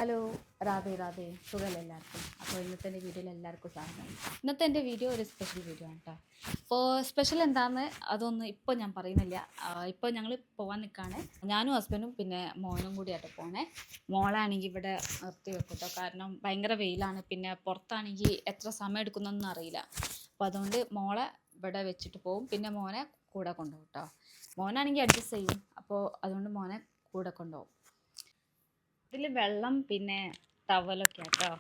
Hello, Radhe Radhe, സുഖമല്ല എല്ലാവർക്കും. അപ്പോൾ ഇന്നത്തെ എൻ്റെ വീഡിയോയിൽ എല്ലാവർക്കും സ്വാഗതം. ഇന്നത്തെ എൻ്റെ വീഡിയോ ഒരു സ്പെഷ്യൽ വീഡിയോ ആണ് കേട്ടോ. അപ്പോൾ സ്പെഷ്യൽ എന്താണെന്ന് അതൊന്നും ഇപ്പോൾ ഞാൻ പറയുന്നില്ല. ഇപ്പോൾ ഞങ്ങൾ പോകാൻ നിൽക്കുകയാണ്. ഞാനും ഹസ്ബൻഡും പിന്നെ മോനും കൂടിയായിട്ട് പോണേ. മോളാണെങ്കിൽ ഇവിടെ നിർത്തി വെക്കും കേട്ടോ, കാരണം ഭയങ്കര വെയിലാണ്. പിന്നെ പുറത്താണെങ്കിൽ എത്ര സമയം എടുക്കുന്നൊന്നും അറിയില്ല. അപ്പോൾ അതുകൊണ്ട് മോളെ ഇവിടെ വെച്ചിട്ട് പോകും. പിന്നെ മോനെ കൂടെ കൊണ്ടുപോകും കേട്ടോ. മോനാണെങ്കിൽ അഡ്ജസ്റ്റ് ചെയ്യും. അപ്പോൾ അതുകൊണ്ട് മോനെ കൂടെ കൊണ്ടുപോകും. ഇതിൽ വെള്ളം പിന്നെ ടവലൊക്കെ കേട്ടോ.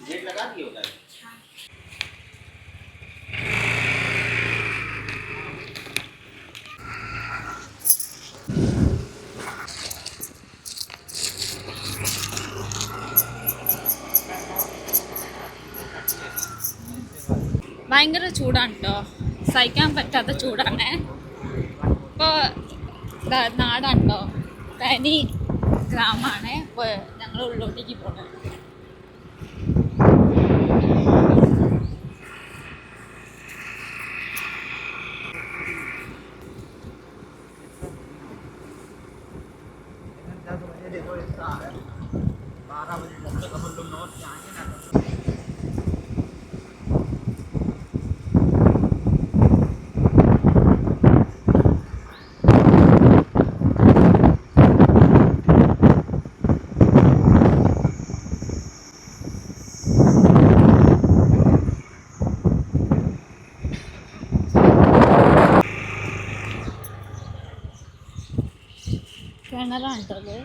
गेट लगा दिए उधर। ഭയങ്കര ചൂടാണ് കേട്ടോ, സഹിക്കാൻ പറ്റാത്ത ചൂടാണ്. ഇപ്പോൾ നാടാണ് കേട്ടോ, തനി ഗ്രാമമാണ്. ഇപ്പോൾ ഞങ്ങൾ ഉള്ളോട്ടേക്ക് പോകണം. കിണറാണ് കേട്ടോ അത്.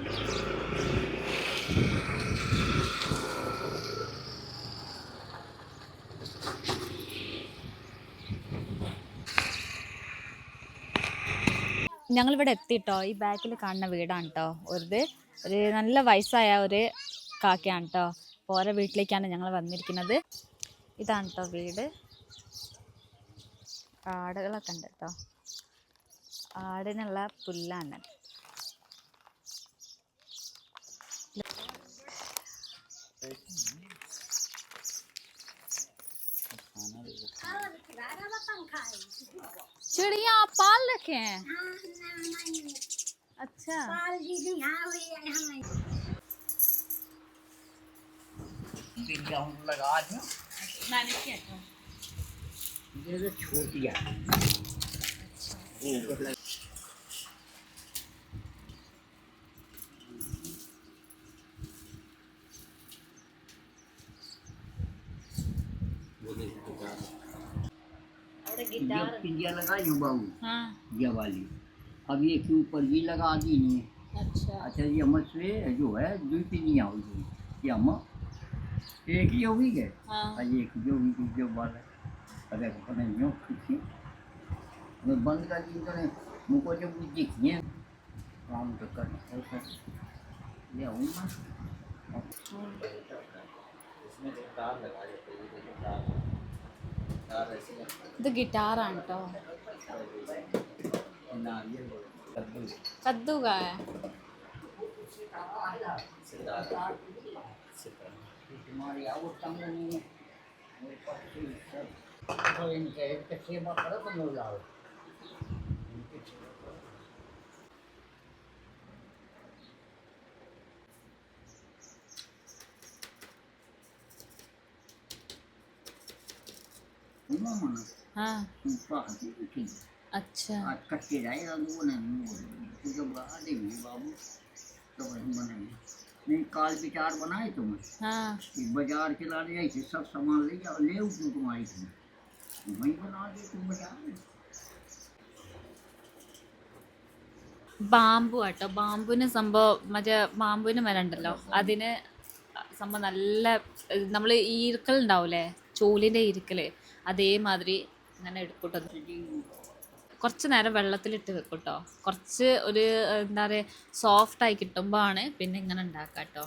ഞങ്ങളിവിടെ എത്തിട്ടോ. ഈ ബാക്കിൽ കാണുന്ന വീടാണ് കേട്ടോ. ഒരു നല്ല വയസ്സായ ഒരു കാക്കയാണ് കേട്ടോ. അപ്പോൾ ഓരോ വീട്ടിലേക്കാണ് ഞങ്ങൾ വന്നിരിക്കുന്നത്. ഇതാണ് കേട്ടോ വീട്. ആടുകളൊക്കെ ഉണ്ട് കേട്ടോ. ആടിനുള്ള പുല്ലാണ്. चिड़िया पाल रखे हैं? अच्छा, लगा दो। मैंने किया था। ये तो छोड़ दिया। जब पिंजिया लगा यूं बाबू, हाँ, ये वाली अब ये के ऊपर ये लगा दी नहीं। अच्छा अच्छा ये अम्मा से जो है दो पिंजिया हो गई। ये अम्मा एक ही होगी है। हाँ, आज एक जो भी जो वाला अगर अपने न्यों खींची मैं बंद कर दी तो ने मुझको जब दिखिए काम तो कर ऐसा ले आऊँगा। इसमें जो तार लगा देते हैं ये तार ഇത് ഗിറ്റാറാണ് കേട്ടോ. कद्दू का है. हाँ, अच्छा कच्चे जाएगा वो नहीं तो बाहर बाबू तो वही बनाए नहीं काल विचार बनाए तुम। हाँ, बाजार के ला ले सब सामान ले जाओ ले उसको तुम्हारी वही बना दे तुम बाजार में। ബാമ്പു കേട്ടോ. ബാമ്പുവിന് സംഭവം മറ്റേ ബാമ്പുവിന് മരം ഉണ്ടല്ലോ, അതിന് സംഭവം നല്ല നമ്മൾ ഈർക്കൽ ഉണ്ടാവില്ലേ, ചൂലിൻ്റെ ഈർക്കൽ, അതേമാതിരി ഇങ്ങനെ എടുക്കൂട്ടോ. കുറച്ച് നേരം വെള്ളത്തിലിട്ട് വെക്കും കേട്ടോ. കുറച്ച് ഒരു എന്താ പറയുക സോഫ്റ്റായി കിട്ടുമ്പോൾ ആണ് പിന്നെ ഇങ്ങനെ ഉണ്ടാക്കുക കേട്ടോ.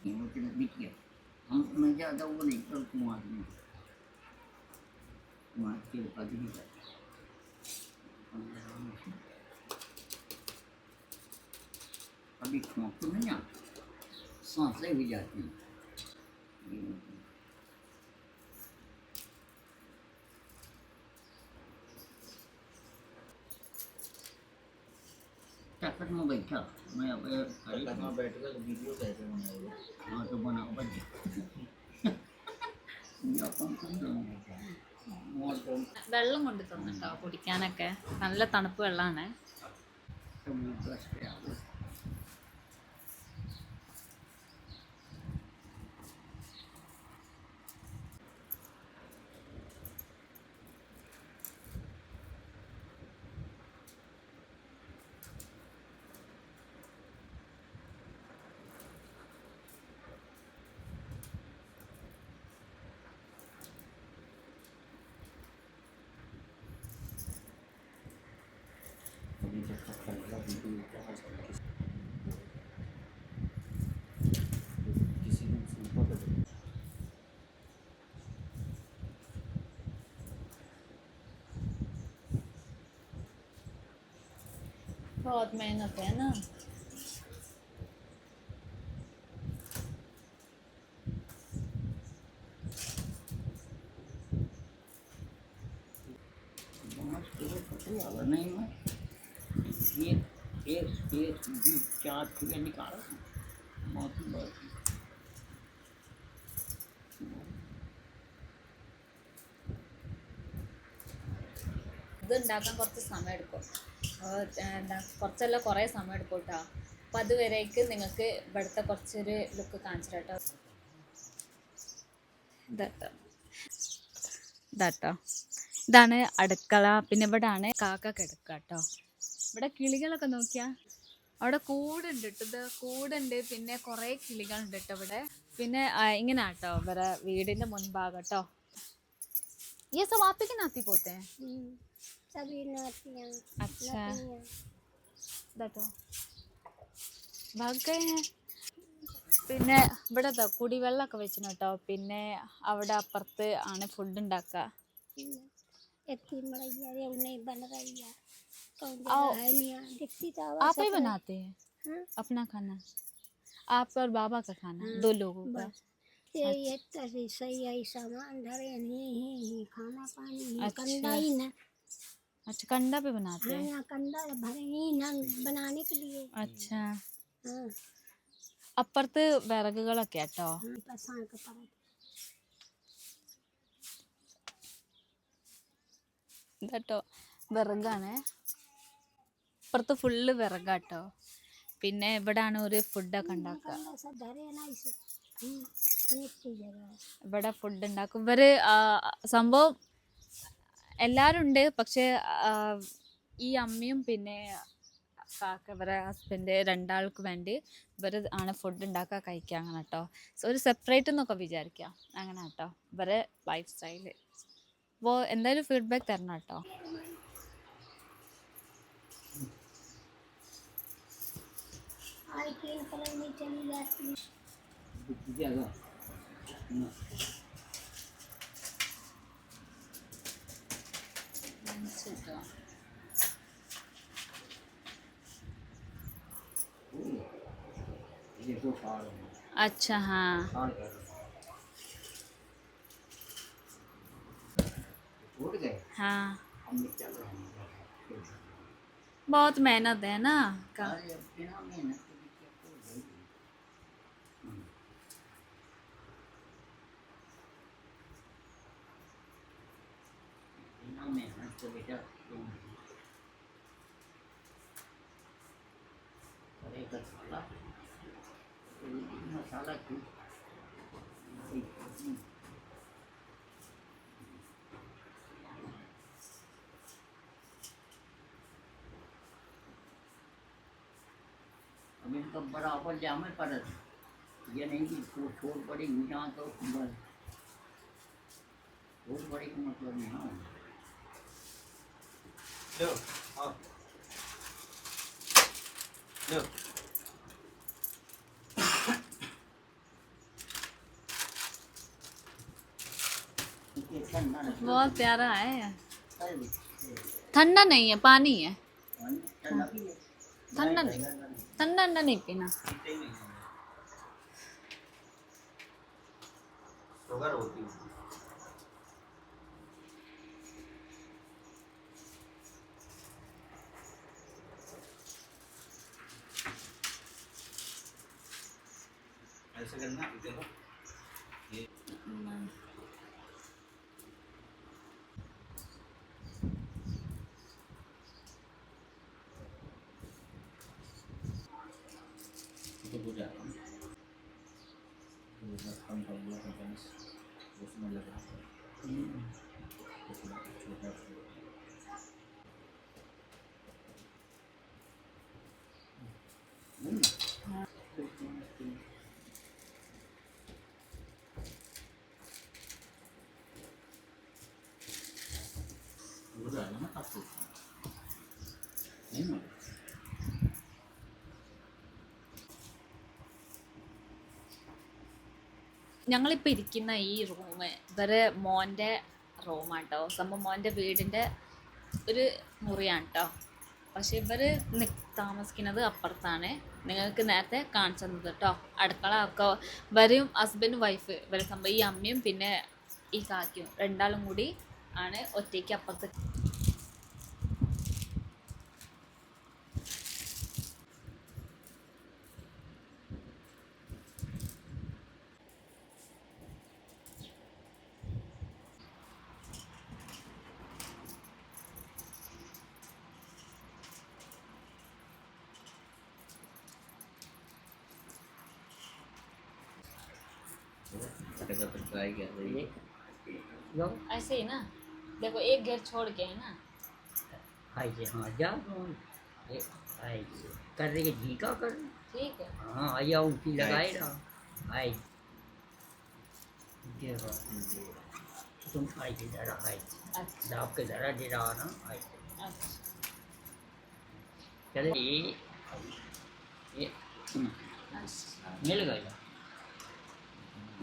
वो तो बिक गया हम मैं ज़्यादा वो नहीं कर कुमार में कुमार के पगड़ी का अभी खोंक तो नहीं आता सांसें भी जाती हैं टक्कर में बैठा मैं अब कहाँ बैठ कर वीडियो कैसे बनाएगा? हाँ तो बनाओ बच्चे या कौन कौन बनाएगा और कौन വെള്ളം കൊണ്ട് തന്നിട്ടോ കുടിക്കാനൊക്കെ നല്ല തണുപ്പ് വെള്ളമാണ്. तो मुझे बस पे आओ अभी जब तक पहला वीडियो क्या आज तक किसी ने सुनता तो बहुत मेहनत है ना. बस तो पता वाला नहीं मैं एक भी चार फिगर निकाला बहुत ही बात ഇത് ഉണ്ടാക്കാൻ കുറച്ച് സമയം എടുക്കും. എന്താ കുറച്ചല്ല കുറേ സമയം എടുക്കും കേട്ടോ. അപ്പം അതുവരേക്ക് നിങ്ങൾക്ക് ഇവിടുത്തെ കുറച്ചൊരു ലുക്ക് കാണിച്ചു കേട്ടോ. ഇതാട്ടോ ഇതാണ് അടുക്കള. പിന്നെ ഇവിടെ ആണ് കാക്ക കിടക്കുക കേട്ടോ. ഇവിടെ കിളികളൊക്കെ നോക്കിയാ അവിടെ കൂടുണ്ട് കേട്ടോ. ഇത് കൂടുണ്ട്. പിന്നെ കുറേ കിളികളുണ്ട് കേട്ടോ ഇവിടെ. പിന്നെ ഇങ്ങനെ കേട്ടോ ഇവരെ വീടിൻ്റെ മുൻഭാഗം കേട്ടോ. ये सब आप ही के नाती पोते हैं? सभी नातियाँ अच्छा नातियाँ ഇതാട്ടോ ഭാഗ പിന്നെ ഇവിടെ കുടിവെള്ളമൊക്കെ വെച്ചിന് കേട്ടോ. പിന്നെ അവിടെ അപ്പുറത്ത് ആണ് ഫുഡ് ഉണ്ടാക്കുക. इतनी मड़ैया रे नहीं बन रही है कौन आओ। जगह है नहीं यहाँ दिखती तो आवाज़ आप ही अपने- बनाते हैं हाँ? अपना खाना? आपका और बाबा का खाना दो लोगों का? बस ये तरी सही है सामान धरे नहीं खाना पानी ही अच्छा। कंदा ही ना अच्छा कंडा पे बनाते हाँ हैं. यहाँ कंदा भरे ही ना बनाने के लिए अच्छा हाँ അപ്പുറത്ത് വിറകുകളൊക്കെ കേട്ടോ. हाँ पसाण के पड़े ഇതാട്ടോ വിറകാണ്. അപ്പുറത്ത് ഫുള്ള് വിറകാട്ടോ. പിന്നെ ഇവിടാണ് ഒരു ഫുഡൊക്കെ ഉണ്ടാക്കുക. कंदा सब धरे ना इसे एक ही जगह है ഇവിടെ ഫുഡ് ഉണ്ടാക്കും ഇവര്. സംഭവം എല്ലാവരും ഉണ്ട്. പക്ഷേ ഈ അമ്മയും പിന്നെ കാക്ക ഇവരെ ഹസ്ബൻഡ് രണ്ടാൾക്ക് വേണ്ടി ഇവർ ആണ് ഫുഡ് ഉണ്ടാക്കുക കഴിക്കുക അങ്ങനെ കേട്ടോ. സോ ഒരു സെപ്പറേറ്റ് എന്നൊക്കെ വിചാരിക്കാം അങ്ങനെ കേട്ടോ ഇവരെ ലൈഫ് സ്റ്റൈല്. അപ്പോൾ എന്തായാലും ഫീഡ്ബാക്ക് തരണം കേട്ടോ. आई ट्रेन कलर में चली जाती है जगह ये तो फाड़ अच्छा हाँ फाड़ कर टूट गए हाँ हम भी चल रहे हैं बहुत मेहनत है ना का. अरे बिना मेहनत के भी क्या हो जाएगी बिना मेहनत के बेटा तुम करेगा साला मसाला क्यों अब इनका बराबर जामे पड़े ये नहीं कि छोड़ पड़ी यहाँ तो बस छोड़ पड़ी का मतलब नहीं हाँ लो आओ लो ठंडा नहीं बहुत प्यारा है यार। है ठंडा नहीं है, पानी है। ठंडा भी है ठंडा नहीं, ठंडा ठंडा नहीं पीना। शुगर होती है ऐसे करना देखो ये तो हो जाएगा कम कर दिया उसमें लगा हो जाएगा ना आपको नहीं ना ഞങ്ങളിപ്പോൾ ഇരിക്കുന്ന ഈ റൂം ഇവരെ മോൻ്റെ റൂമാട്ടോ. സംഭവം മോൻ്റെ വീടിൻ്റെ ഒരു മുറിയാണ് കേട്ടോ. പക്ഷെ ഇവർ താമസിക്കുന്നത് അപ്പുറത്താണ്. നിങ്ങൾക്ക് നേരത്തെ കാണിച്ചു തന്നത് കേട്ടോ. അടുക്കള ഒക്കെ ഇവരും ഹസ്ബൻഡും വൈഫ് ഇവരെ സംഭവം ഈ അമ്മയും പിന്നെ ഈ കാക്കിയും രണ്ടാളും കൂടി ആണ് ഒറ്റയ്ക്ക് അപ്പുറത്ത്. फटेगा तो ट्राई किया था ये जाओ ऐसे ही ना, देखो एक घेर छोड़ के है ना. हाय जी हाँ जाओ हाय जी कर रही है झीका कर ठीक है. हाँ आया उनकी लगाए ना हाय ये बात है। तुम हाय जी जरा हाय अच्छा दाब के जरा दे रहा ना हाय अच्छा चले ये अच्छा. मिल गया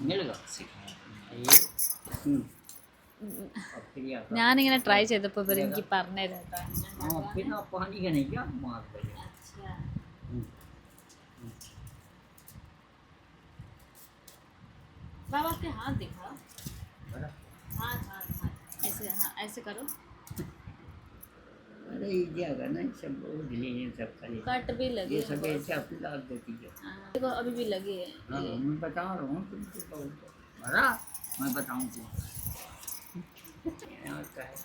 मिल गया सिखाया ये अब फिर या ഞാനിങ്ങനെ ട്രൈ ചെയ്തപ്പോൾ ഇവർ എനിക്ക് പറഞ്ഞു തരാം കേട്ടോ. हाँ बिना पानी के नहीं क्या मार दे अच्छा बाबा आपके हाथ दिखाओ. हाथ हाथ हाथ ऐसे, हाँ ऐसे करो. अरे ये जगह ना सब ढीले हैं सब खाली कट भी लगे ये हैं सब बहुत. ऐसे अपनी लाल देती है हाँ, देखो अभी भी लगे हैं. हाँ ये. मैं बता रहा हूँ तुमको बहुत बड़ा मैं बताऊँ तुमको यहाँ का है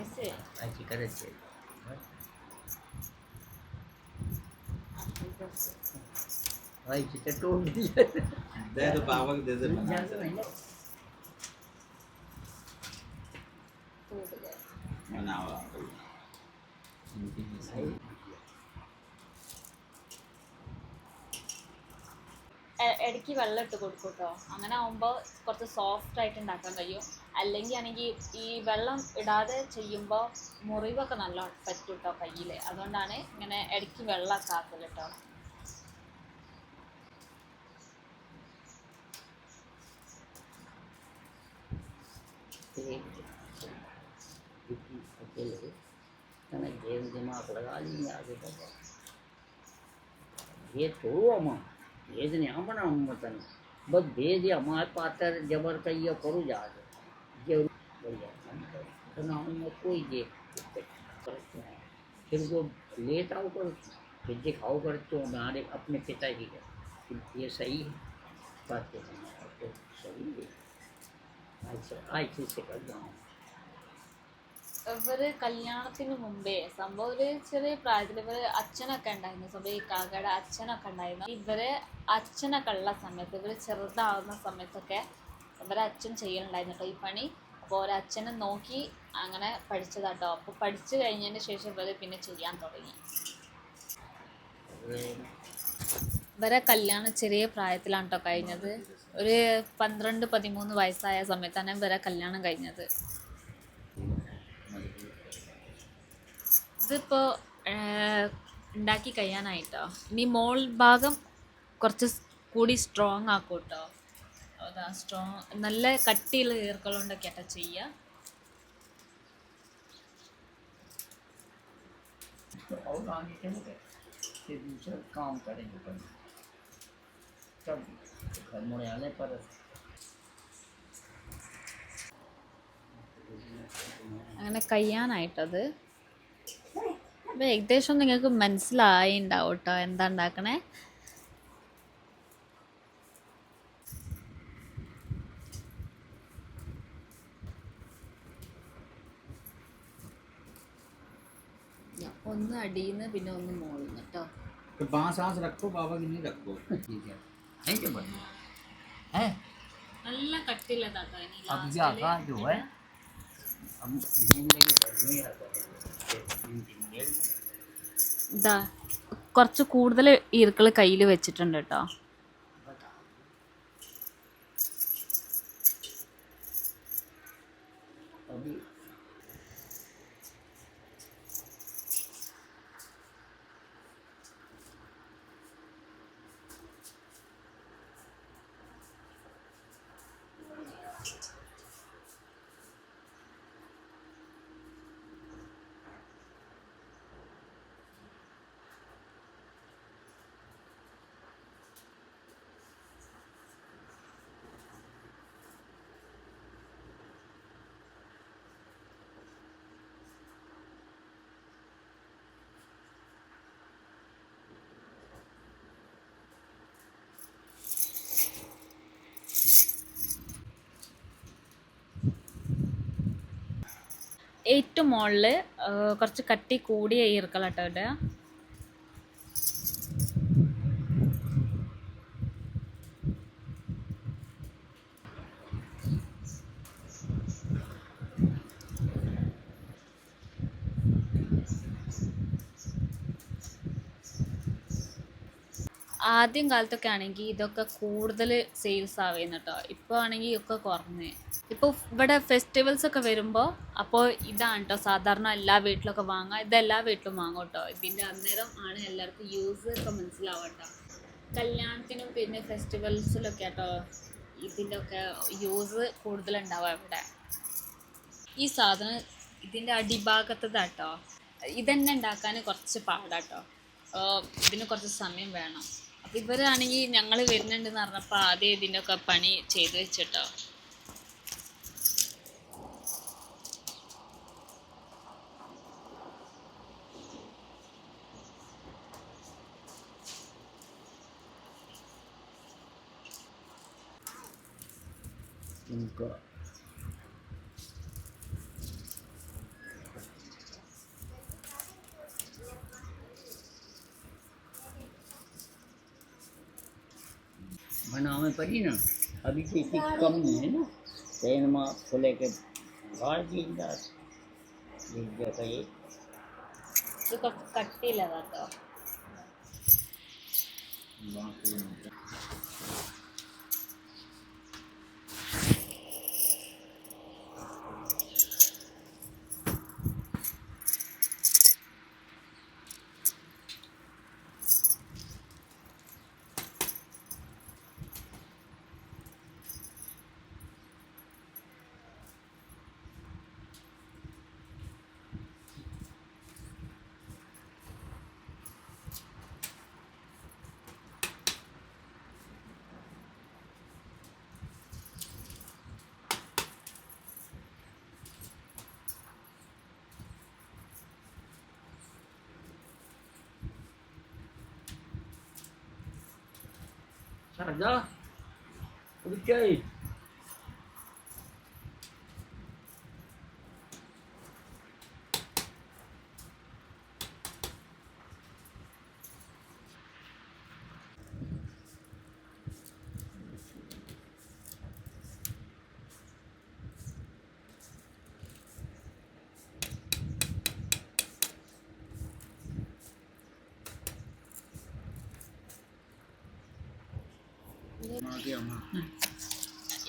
ऐसे ऐसी करे थे भाई चित्र टोट दिया दे दो बाबा को दे दे ज्यादा नहीं ना टूट गए. बनाओ ഇടയ്ക്ക് വെള്ളം ഇട്ട് കൊടുക്കും കേട്ടോ. അങ്ങനെ ആകുമ്പോൾ കുറച്ച് സോഫ്റ്റ് ആയിട്ട് ഉണ്ടാക്കാൻ കഴിയും. അല്ലെങ്കിൽ ആണെങ്കിൽ ഈ വെള്ളം ഇടാതെ ചെയ്യുമ്പോൾ മുറിവൊക്കെ നല്ല പറ്റും കേട്ടോ കയ്യിൽ. അതുകൊണ്ടാണ് ഇങ്ങനെ ഇടയ്ക്ക് വെള്ളമൊക്കെ ആക്കൽ കേട്ടോ. अकेले तने जेब दिमाग लगा ली आगे बाबा ये छोड़ो अम्मा भेज नहीं हम बना मतन बस भेज हमारे पातर जबर का ये करो जा ये बढ़िया तो ना में कोई जे फिर वो लेता हो कर फिर दिखाओ कर तो हमारे अपने पिताजी का ये सही है बात तो सही है आज से कर जाऊँ ഇവർ കല്യാണത്തിന് മുമ്പേ സംഭവം ഒരു ചെറിയ പ്രായത്തിൽ ഇവർ അച്ഛനൊക്കെ ഉണ്ടായിരുന്നു. സംഭവം ഈ കാക്കയുടെ അച്ഛനൊക്കെ ഉണ്ടായിരുന്നു. ഇവരെ അച്ഛനൊക്കെ ഉള്ള സമയത്ത് ഇവർ ചെറുതാവുന്ന സമയത്തൊക്കെ ഇവരെ അച്ഛൻ ചെയ്യലുണ്ടായിരുന്നു കേട്ടോ ഈ പണി. അപ്പോൾ ഒരച്ഛനെ നോക്കി അങ്ങനെ പഠിച്ചതാട്ടോ. അപ്പോൾ പഠിച്ചു കഴിഞ്ഞതിന് ശേഷം ഇവർ പിന്നെ ചെയ്യാൻ തുടങ്ങി. ഇവരെ കല്യാണം ചെറിയ പ്രായത്തിലാണ് കേട്ടോ കഴിഞ്ഞത്. ഒരു 12-13 വയസ്സായ സമയത്താണ് ഇവരെ കല്യാണം കഴിഞ്ഞത്. ഇതിപ്പോൾ ഉണ്ടാക്കി കഴിയാനായിട്ടോ. ഇനി മോൾ ഭാഗം കുറച്ച് കൂടി സ്ട്രോങ് ആക്കും കേട്ടോ. അതാ സ്ട്രോങ് നല്ല കട്ടിയുള്ള ഈർക്കളുണ്ടൊക്കെ ആട്ടോ ചെയ്യുക. और आगे चलेंगे फिर दूसरा काम करेंगे अपन तब घर मुड़े आने पर അങ്ങനെ കഴിയാനായിട്ടത്. അപ്പോൾ ഏകദേശം നിങ്ങൾക്ക് മനസ്സിലായി ഉണ്ടാവും കേട്ടോ എന്താ ഉണ്ടാക്കണേ. ഒന്ന് അടിയിൽ നിന്ന് പിന്നെ ഒന്ന് മുകളിൽ നിന്ന് കേട്ടോ. तो बांस आंस रखो बाबा की नहीं रखो ठीक है नहीं क्या बढ़िया है നല്ല കട്ടിയുള്ളതാട്ടോ. ഇനി अब last ये ല് आका जो है हम जिंदगी भर नहीं आता ഇതാ കുറച്ച് കൂടുതൽ ഈർക്കൾ കയ്യിൽ വെച്ചിട്ടുണ്ട് കേട്ടോ. अभी ഏറ്റവും മുകളിൽ കുറച്ച് കട്ടി കൂടിയ ഈർക്കളാട്ടോ ഇടുക. ആദ്യം കാലത്തൊക്കെ ആണെങ്കിൽ ഇതൊക്കെ കൂടുതൽ സെയിൽസ് ആവുന്നു കേട്ടോ. ഇപ്പോൾ ആണെങ്കിൽ ഒക്കെ കുറഞ്ഞ്. ഇപ്പോൾ ഇവിടെ ഫെസ്റ്റിവൽസ് ഒക്കെ വരുമ്പോൾ അപ്പോൾ ഇതാണ് കേട്ടോ സാധാരണ എല്ലാ വീട്ടിലൊക്കെ വാങ്ങുക. ഇതെല്ലാ വീട്ടിലും വാങ്ങും കേട്ടോ. ഇതിൻ്റെ അന്നേരം ആണ് എല്ലാവർക്കും യൂസ് ഒക്കെ മനസ്സിലാവുക കേട്ടോ. കല്യാണത്തിനും പിന്നെ ഫെസ്റ്റിവൽസിലൊക്കെ കേട്ടോ ഇതിൻ്റെ ഒക്കെ യൂസ് കൂടുതലുണ്ടാവുക ഇവിടെ. ഈ സാധനം ഇതിൻ്റെ അടിഭാഗത്തതാട്ടോ. ഇതന്നെ ഉണ്ടാക്കാൻ കുറച്ച് പാടാട്ടോ. ഇതിന് കുറച്ച് സമയം വേണം. അപ്പോൾ ഇവരാണെങ്കിൽ ഞങ്ങൾ വരുന്നുണ്ടെന്ന് പറഞ്ഞപ്പോൾ ആദ്യം ഇതിൻ്റെ ഒക്കെ പണി ചെയ്ത് വെച്ചിട്ടോ. उनका बनावे पड़ी ना अभी तो इतनी कम है ना ट्रेन में को लेके बाहर जीता जैसा ये ഇത് കുറച്ച് കട്ടിയില്ലതാട്ടോ. Sarga Ucai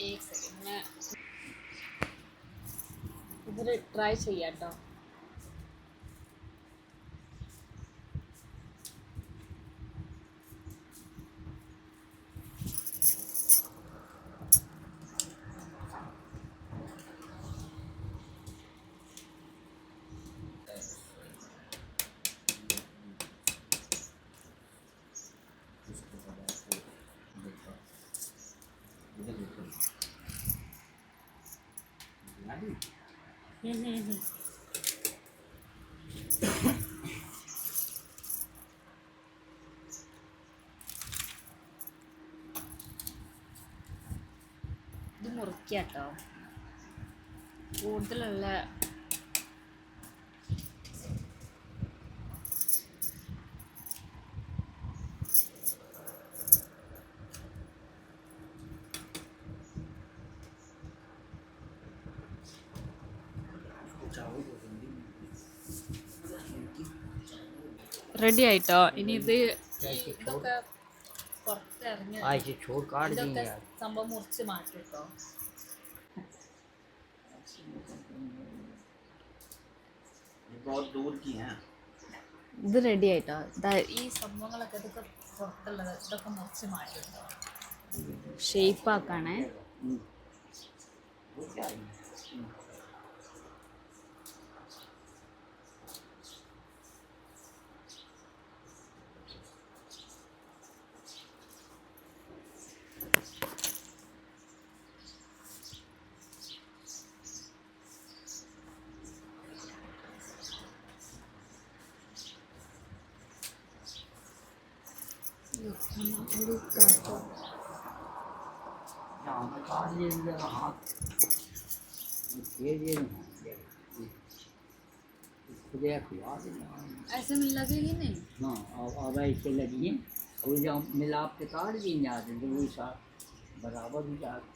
एक सेकंड मैं इधर ट्राई ചെയ്യാം ട്ടോ. ഇത് മുറിക്കാട്ടോ കൂടുതലുള്ള റെഡി ആയിട്ടോ. ഇനി ഇത് ഇതൊക്കെ പുറത്തിറങ്ങി आज से छोड़ काट ഇതൊക്കെ देंगे यार സംഭവം മുറിച്ച് മാറ്റും കേട്ടോ. ये बहुत दूर की हैं। ഇത് റെഡി ആയിട്ടോ. ഈ സംഭവങ്ങളൊക്കെ ഇതൊക്കെ പുറത്തുള്ളത് ഇതൊക്കെ മുറിച്ച് മാറ്റും കേട്ടോ. ഷേപ്പ് ആക്കാണേ. यहाँ पे काट देंगे हाथ ये खुदे खुआ देना ऐसे में लगेगी नहीं. हाँ अब ऐसे लगी और जब मिलाप के काट देंगे आते तो वो साथ बराबर हो जाते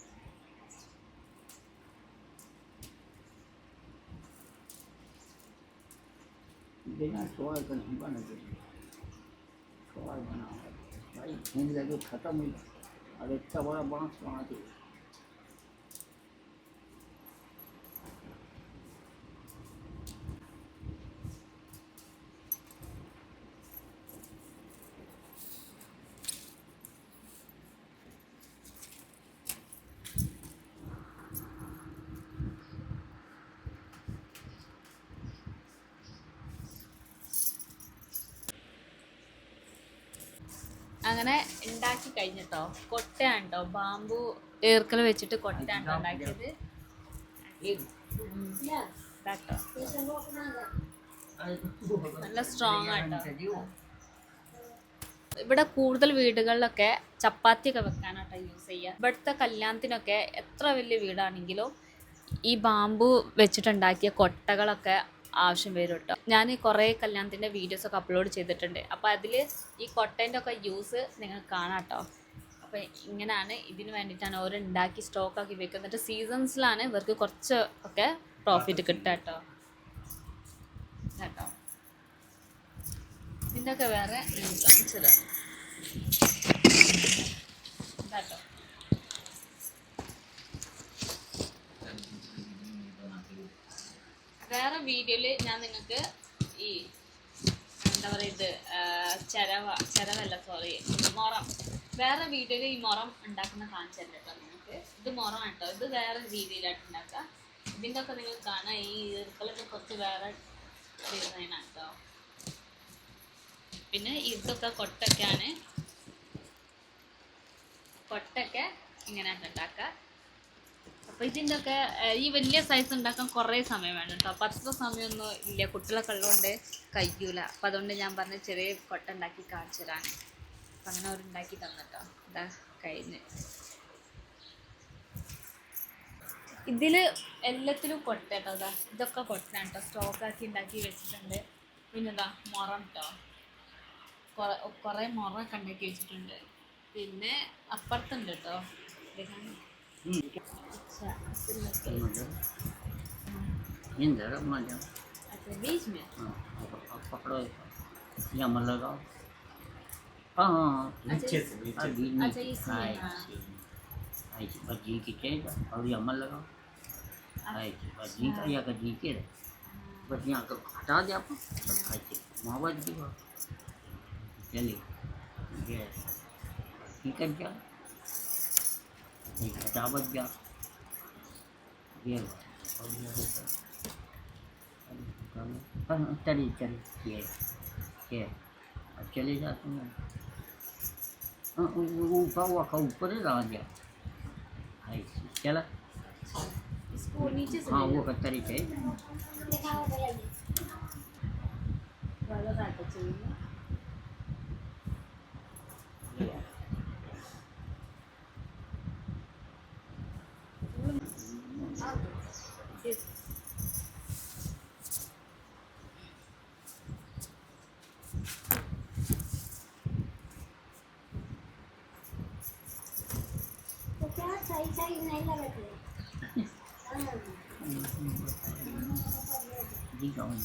बिना स्वाद का नहीं बना स्वाद बना भाई घूम लगे खत्म हो गया और इतना बड़ा बांस वहाँ थे അങ്ങനെ ഉണ്ടാക്കി കഴിഞ്ഞിട്ടോ. കൊട്ടയാണ് കേട്ടോ, ബാമ്പു ഈർക്കൽ വെച്ചിട്ട് കൊട്ടയാണ് ഉണ്ടാക്കിയത്. ഇതാട്ടോ നല്ല സ്ട്രോങ് ആട്ടോ. ഇവിടെ കൂടുതൽ വീടുകളിലൊക്കെ ചപ്പാത്തിയൊക്കെ വെക്കാനാട്ടോ യൂസ് ചെയ്യുക. ഇവിടുത്തെ കല്യാണത്തിനൊക്കെ എത്ര വലിയ വീടാണെങ്കിലും ഈ ബാമ്പു വെച്ചിട്ടുണ്ടാക്കിയ കൊട്ടകളൊക്കെ ആവശ്യം വരും കേട്ടോ. ഞാൻ കുറേ കല്യാണത്തിൻ്റെ വീഡിയോസൊക്കെ അപ്ലോഡ് ചെയ്തിട്ടുണ്ട്. അപ്പോൾ അതിൽ ഈ കൊട്ടേൻ്റെ ഒക്കെ യൂസ് നിങ്ങൾക്ക് കാണാം കേട്ടോ. അപ്പോൾ ഇങ്ങനെയാണ്, ഇതിന് വേണ്ടിയിട്ടാണ് ഓരോ ഉണ്ടാക്കി സ്റ്റോക്കാക്കി വെക്കുക. എന്നിട്ട് സീസൺസിലാണ് ഇവർക്ക് കുറച്ച് ഒക്കെ പ്രോഫിറ്റ് കിട്ടുക കേട്ടോ. കേട്ടോ ഇതിൻ്റെ ഒക്കെ വേറെ കാണിച്ചത് കേട്ടോ. വേറെ വീഡിയോയിൽ ഞാൻ നിങ്ങൾക്ക് ഈ എന്താ പറയുക ഇത് ചിരവല്ല സോറി മുറം, വേറെ വീഡിയോയിൽ ഈ മുറം ഉണ്ടാക്കുന്ന കാണിച്ചു തരാം കേട്ടോ നിങ്ങൾക്ക്. ഇത് മുറം കേട്ടോ, ഇത് വേറെ രീതിയിലായിട്ട് ഉണ്ടാക്കുക. ഇതിൻ്റെ ഒക്കെ നിങ്ങൾ കാണാം, ഈ ഈർക്കളൊക്കെ കുറച്ച് വേറെ ഡിസൈനാണ് കേട്ടോ. പിന്നെ ഇതൊക്കെ കൊട്ടൊക്കെയാണ്, കൊട്ടൊക്കെ ഇങ്ങനെയാണ് ഉണ്ടാക്കുക. അപ്പോൾ ഇതിൻ്റെ ഒക്കെ ഈ വലിയ സൈസ് ഉണ്ടാക്കാൻ കുറേ സമയം വേണം കേട്ടോ. അപ്പോൾ അത്ര സമയമൊന്നും ഇല്ല, കുട്ടികളൊക്കെ ഉള്ളതുകൊണ്ട് കഴിയൂല. അപ്പോൾ അതുകൊണ്ട് ഞാൻ പറഞ്ഞ ചെറിയ കൊട്ട ഉണ്ടാക്കി കാണിച്ചു തരാണ്. അപ്പം അങ്ങനെ അവർ ഉണ്ടാക്കി തന്നിട്ടോ. ഇതാ കഴിഞ്ഞ് ഇതിൽ എല്ലാത്തിലും കൊട്ട കേട്ടോ. ഇതാ ഇതൊക്കെ കൊട്ടാണ് കേട്ടോ, സ്റ്റോക്കാക്കി ഉണ്ടാക്കി വെച്ചിട്ടുണ്ട്. പിന്നെ ഇതാ മുറം കേട്ടോ, കുറേ മുറമൊക്കെ ഉണ്ടാക്കി വെച്ചിട്ടുണ്ട്. പിന്നെ അപ്പുറത്തുണ്ട് കേട്ടോ. इधर मजा अच्छा बीच में अब पकड़ो यहाँ मत लगाओ हाँ नीचे से अभी अच्छा इसमें हाँ। ऐसे बजी की चेज और यहाँ मत लगाओ ऐसे बजी का या कजी के बस यहाँ को हटा दे आप ऐसे मावज की बात चलिए ये ठीक है क्या हटावत जा ये और ये होता चलिए चलिए ये अब चले जाते हैं ऊपर हुआ ऊपर ही रह गया ऐसे चला इसको वो नीचे से हाँ ले वो लो। कतरी है दिखाओ तो लगे वाला काटा चाहिए। तो क्या सही सही नहीं लगे थे हाँ जी कौन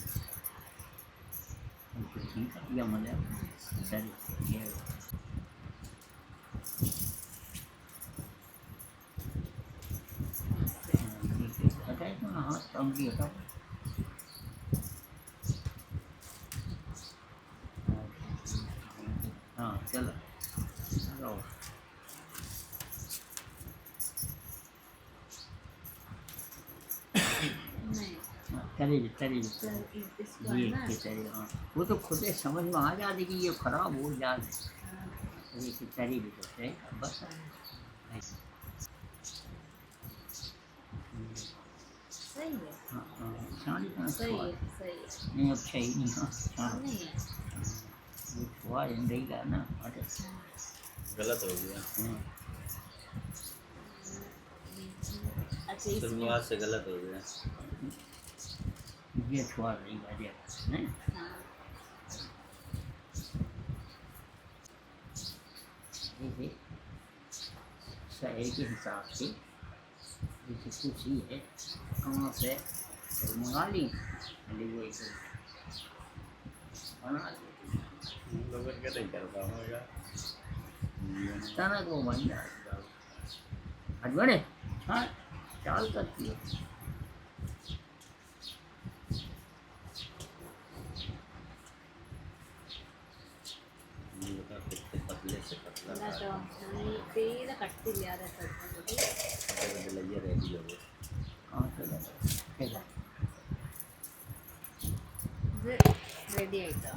ठीक है या मतलब सर ये पता है तो हाँ कम की होता हाँ चलो चलो नहीं चलिए चलिए इसको ये है ना। चलिए हाँ वो तो खुद ही समझ में आ जाती कि ये खराब हो जाए ये चलिए भी तो है बस सही है, हाँ हाँ साड़ी का सही स्वाद है, सही है। नहीं अच्छा ही नहीं हाँ हाँ नहीं है। वो स्वाद नहीं का ना अरे गलत हो गया, हाँ अच्छा इसमें शुरुआत से गलत हो गया। ये स्वाद नहीं का नहीं हाँ ये शहर के हिसाब से जैसे कुछ ही है कहाँ से तो मंगा ली अरे वो एक बना ली लोग क्या नहीं कर पाऊंगा। तना को बन जाएगा आज बड़े हाँ चाल करती है पतले से पतला എന്നിട്ടോ ഞാൻ ഈ തീരെ കട്ടില്ലാതെ लगे रेडी हो गए। कहाँ से लगा ഇത് റെഡി ആയിട്ടോ.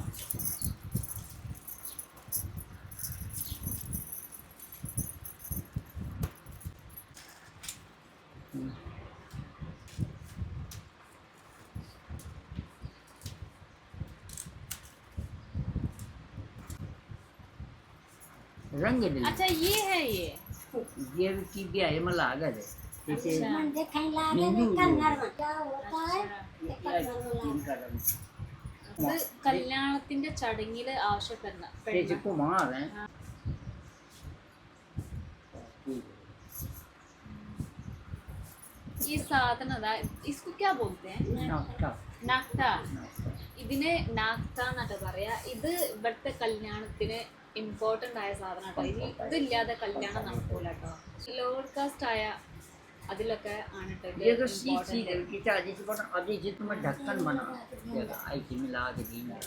रंग दिल अच्छा ये है ये की भी है मला आगर है जैसे अच्छा. मन दिखाई लागे नींबू कन्नड़ में क्या होता है ये कन्नड़ में इनका रंग ഇത് കല്യാണത്തിന്റെ ചടങ്ങില് ആവശ്യപ്പെടുന്ന जैसे कुमार है हाँ. ഈ സാധനം അതാ इसको क्या बोलते हैं नाश्ता നാക്ത. नाश्ता ഇതിന് നാക്ത എന്നാട്ടോ പറയാ. ഇത് ഇവിടുത്തെ കല്യാണത്തിന് ഇമ്പോർട്ടന്റ് ആയ സാധനം കേട്ടോ. ഇതില്ലാതെ കല്യാണം നടക്കൂല കേട്ടോ. ലോവർ കാസ്റ്റ് ആയ അതിലൊക്കെ ആണ് ये तो सीख इम्पोर्टेंट. सीख है कि चाहे जैसे बना अभी जितना ढक्कन बना आई थी मिला के देंगे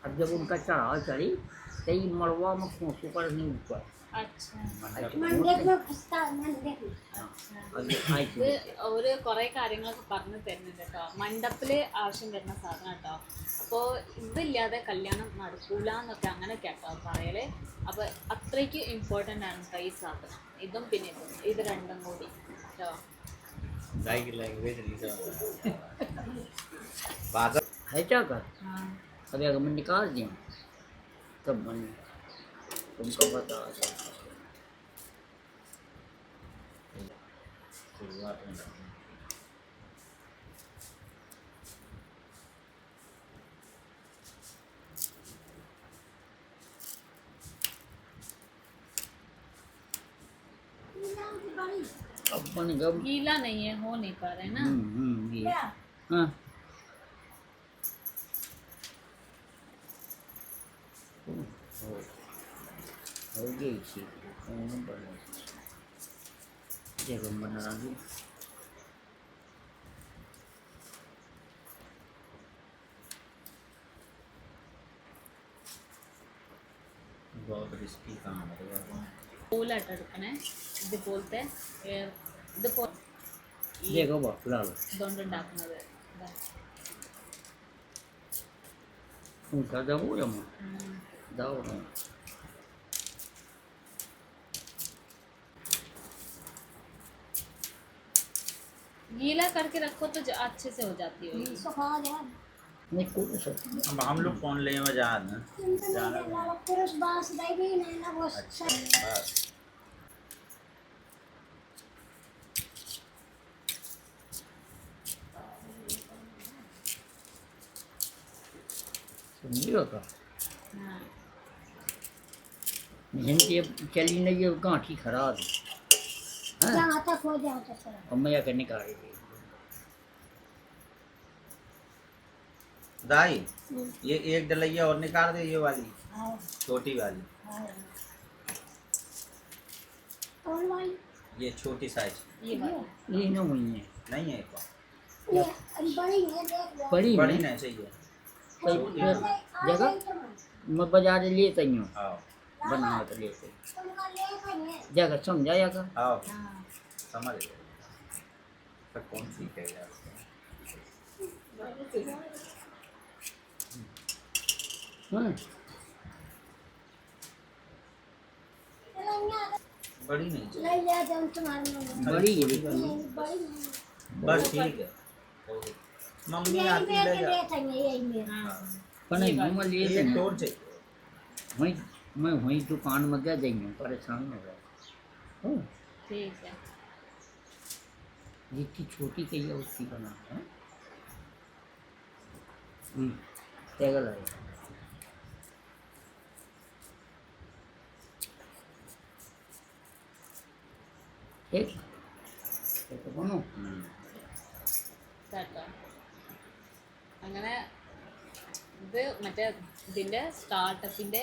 अब जब उनका चढ़ाव चढ़ी तो ये मड़वा में खोसू पर नहीं ऊपर अच्छा. मंदिर में फंसता मंदिर में अभी आई ഇത് थी ഒരു കുറെ കാര്യങ്ങളൊക്കെ പറഞ്ഞു തരുന്നുണ്ട് കേട്ടോ. മണ്ഡപത്തില് ആവശ്യം വരുന്ന സാധനം കേട്ടോ. അപ്പോൾ ഇതില്ലാതെ കല്യാണം നടക്കൂല എന്നൊക്കെ അങ്ങനെ കേട്ടോ പറയല്. അപ്പോൾ അത്രയ്ക്ക് ഇമ്പോർട്ടൻ്റ് ആണ് കേട്ടോ ഈ സാധനം. ഇതും പിന്നെ ഇതും ഇത് രണ്ടും കൂടി കേട്ടോ. गाय की लैंग्वेज नहीं समझ बात है क्या कर ആ अभी अगर मैं निकाल दिया तब मन तुमको बता शुरुआत में अब बन गया गीला नहीं है, हो नहीं पा रहा है ना. ये हाँ हो गई थी देखो बना दी बहुत रिस्की काम है। പൂലായിട്ട് എടുക്കണേ. ഇതുപോലത്തെ ഇതുപോലെ ഈ देखो बाप लाल ഇതുകൊണ്ടുണ്ടാക്കുന്നത്. ഇതാ. उनका दबो जमा ഉം. दाओ गीला करके रखो तो अच्छे से हो जाती होगी। सुखा दे नहीं कोई सकती अब हम लोग कौन ले में जा रहे हैं जाना है। लाला पुरुष बास दे भी नहीं ना वो अच्छा बस समझी होता हाँ हिंदी चली नहीं ये गांठी खराब है हाँ? जहाँ तक हो जाओ तक करो। और मैं क्या निकाल रही दाई ये एक डलैया और निकाल दे ये वाली हाँ, छोटी वाली हाँ। कौन वाली ये छोटी साइज ये वाला। ये ना हुई है नहीं है एक ये बड़ी है देख लो बड़ी बड़ी है नहीं चाहिए कोई जगह मैं बाजार लेता ही हूँ आओ बना तो लेते तुमका ले गए जगह समझाया कर आओ हाँ समझ गए पर कौन सी है यार हाँ बड़ी नहीं चाहिए ले ले जाओ तुम्हारे में बड़ी है लेकिन नहीं बड़ी नहीं बस ठीक है मम्मी यही आती ले मेरे जा ले थे यही मेरे हाँ पर नहीं मैं लेते एक नहीं तोड़ चाहिए वहीं मैं वहीं दुकान में क्या जाइए परेशान हो गया हो ठीक है। जितनी छोटी चाहिए उसकी बना है टेगल है ठीक तो बनो കേട്ടോ അങ്ങനെ ഇത് മറ്റേ ഇതിൻ്റെ സ്റ്റാർട്ടപ്പിൻ്റെ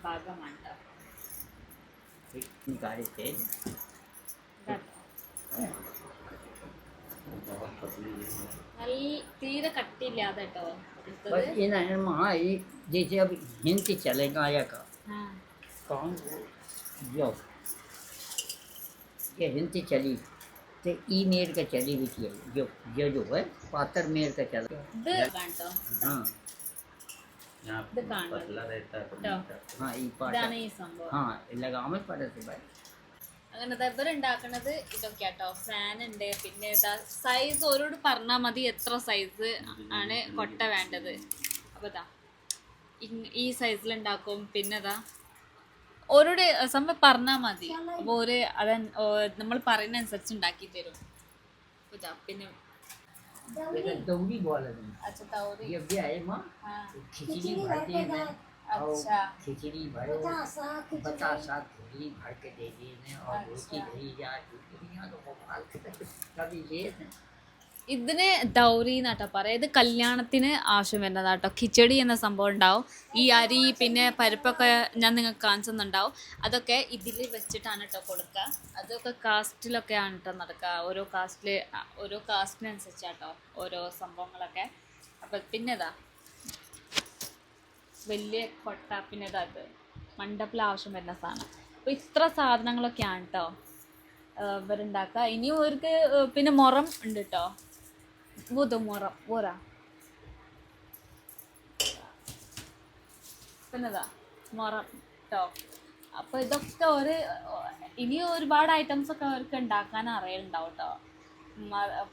ഭാഗമാണ് കേട്ടോ. निकाले थे കേട്ടോ बहुत पतली है നല്ല തീരെ കട്ടിയില്ലാതെ കേട്ടോ എടുത്തത്. बस ये ना वहाँ ये जैसे अब हिंद से चलेगा आया का ആ कौन जो ये हिंद से चली तो ई मेर का चली भी थी जो है पातर मेर का चला ഇത് കേട്ടോ हाँ यहाँ ഇത് കാണണം. पतला रहता है കേട്ടോ हाँ ई पातर ഇതാണ് ഈ സംഭവം. हाँ लगा में पड़े थे भाई അങ്ങനെ ഇവരുണ്ടാക്കണത് ഇതൊക്കെ കേട്ടോ. ഫാൻ ഉണ്ട്, പിന്നെ ഇതാ സൈസ് ഓരോട് പറഞ്ഞാൽ മതി എത്ര സൈസ് ആണ് കൊട്ട വേണ്ടത്. അപ്പോൾ ഇതാ ഈ സൈസിലുണ്ടാക്കും. പിന്നെ ഇതാ ഓരോട് സംഭവം പറഞ്ഞാൽ മതി. അപ്പോൾ ഒരു അത് നമ്മൾ പറയുന്ന അനുസരിച്ച് ഉണ്ടാക്കി തരും. അപ്പോൾ ഇതാ പിന്നെ ये दौड़ी बोला तुम अच्छा तौरी. ये भी आए माँ हाँ खिचड़ी भर दिए ने और अच्छा खिचड़ी भरो बतासा बतासा खिचड़ी भर के दे दिए ने और रोटी अच्छा. दही जा दुनिया तो भोपाल के कभी ये थे ഇതിന് ദൗരി എന്നാട്ടോ പറയാം. ഇത് കല്യാണത്തിന് ആവശ്യം വരുന്നതാട്ടോ. കിച്ചടി എന്ന സംഭവം ഉണ്ടാവും. ഈ അരി പിന്നെ പരിപ്പൊക്കെ ഞാൻ നിങ്ങൾക്ക് കാണിച്ചു തന്നുണ്ടാവും. അതൊക്കെ ഇതിൽ വെച്ചിട്ടാണ് കേട്ടോ കൊടുക്കുക. അതൊക്കെ കാസ്റ്റിലൊക്കെയാണ് കേട്ടോ നടക്കുക. ഓരോ കാസ്റ്റിനനുസരിച്ചാട്ടോ ഓരോ സംഭവങ്ങളൊക്കെ. അപ്പം പിന്നെ ഇതാ വലിയ കൊട്ട, പിന്നെ ഇതാ ഇത് മണ്ഡപത്തിൽ ആവശ്യം വരുന്ന സാധനം. അപ്പോൾ ഇത്ര സാധനങ്ങളൊക്കെയാണ് കേട്ടോ ഇവരുണ്ടാക്കുക. ഇനിയും അവർക്ക് പിന്നെ മുറം ഉണ്ട് കേട്ടോ. മുറം പിന്നെതാ മുറം കേട്ടോ. അപ്പോൾ ഇതൊക്കെ ഇനിയും ഒരുപാട് ഐറ്റംസ് ഒക്കെ അവർക്ക് ഉണ്ടാക്കാൻ അറിയലുണ്ടാവും കേട്ടോ.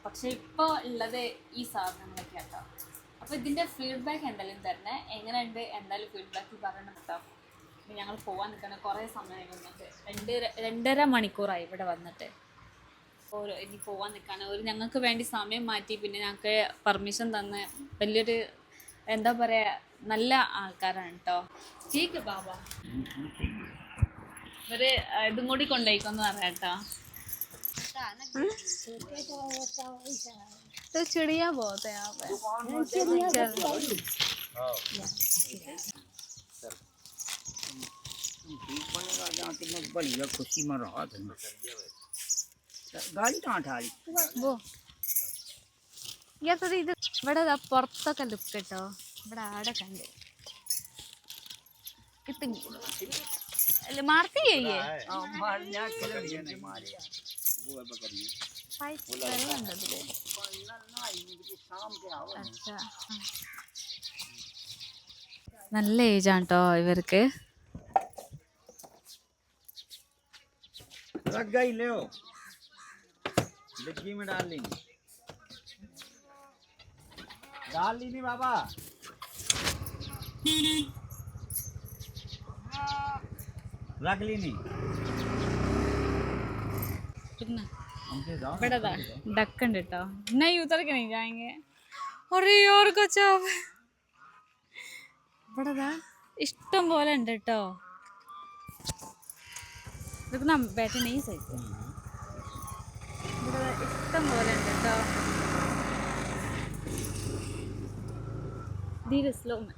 പക്ഷെ ഇപ്പോൾ ഉള്ളത് ഈ സാധനങ്ങളൊക്കെ കേട്ടോ. അപ്പോൾ ഇതിൻ്റെ ഫീഡ്ബാക്ക് എന്തായാലും തരണേ. എങ്ങനെയുണ്ട് എന്തായാലും ഫീഡ്ബാക്ക് പറയണം കേട്ടോ. ഞങ്ങൾ പോകാൻ നിൽക്കണം. കുറേ സമയം വന്നിട്ട് 2.5 മണിക്കൂറായി ഇവിടെ വന്നിട്ട്. ഇനി പോകാൻ നിൽക്കാണ്. ഞങ്ങൾക്ക് വേണ്ടി സമയം മാറ്റി പിന്നെ ഞങ്ങൾക്ക് പെർമിഷൻ തന്ന് വലിയൊരു എന്താ പറയുക നല്ല ആൾക്കാരാണ് കേട്ടോ. ചീക്ക് ബാബ ഇവര് ഇതും കൂടി കൊണ്ടുപോയിക്കൊന്ന് പറയാം കേട്ടോ. तो चिड़िया बहुत है यहाँ पे. ठीक बनेगा जहाँ कि मैं बढ़िया खुशी में रहा था गाड़ी कहाँ ठाली वो ഇത് ഇവിടെ പുറത്തൊക്കെ ലുക്ക് കേട്ടോ. ഇവിടെ ആടെ കണ്ട് മാർത്തി ചെയ്യേ നല്ല ഏജാണ് കേട്ടോ ഇവർക്ക്. लग गई ले डिग्गी में डाल लेंगे डाल ली नहीं बाबा रख ली नहीं പിന്നെ हमसे जाओ ഇവിടെ ഡക്ക് ഉണ്ട് കേട്ടോ नहीं उतर के नहीं जाएंगे अरे यार गजब ഇവിടെ ഇഷ്ടം പോലെ ഉണ്ട് കേട്ടോ ഇതൊക്കെ बैठे नहीं सही ഇവിടെ ഇഷ്ടം പോലെ ഉണ്ട് കേട്ടോ धीरे स्लो में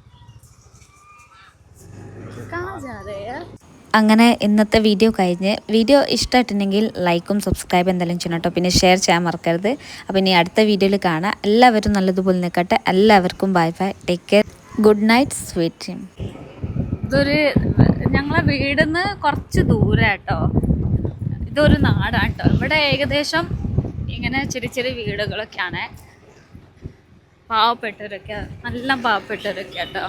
कहाँ जा रहे हैं അങ്ങനെ ഇന്നത്തെ വീഡിയോ കഴിഞ്ഞ് വീഡിയോ ഇഷ്ടമായിട്ടുണ്ടെങ്കിൽ ലൈക്കും സബ്സ്ക്രൈബ് എന്തെങ്കിലും ചെയ്യണം കേട്ടോ പിന്നെ ഷെയർ ചെയ്യാൻ മറക്കരുത് അപ്പോൾ ഇനി അടുത്ത വീഡിയോയിൽ കാണാം എല്ലാവരും നല്ലതുപോലെ നിൽക്കട്ടെ എല്ലാവർക്കും bye bye take care good night sweet dream ഇതൊരു ഞങ്ങളെ വീടിന്ന് കുറച്ച് ദൂരം കേട്ടോ ഇതൊരു നാടാണ് കേട്ടോ ഇവിടെ ഏകദേശം ഇങ്ങനെ ചെറിയ ചെറിയ വീടുകളൊക്കെയാണ് പാവപ്പെട്ടവരൊക്കെ നല്ല പാവപ്പെട്ടവരൊക്കെ കേട്ടോ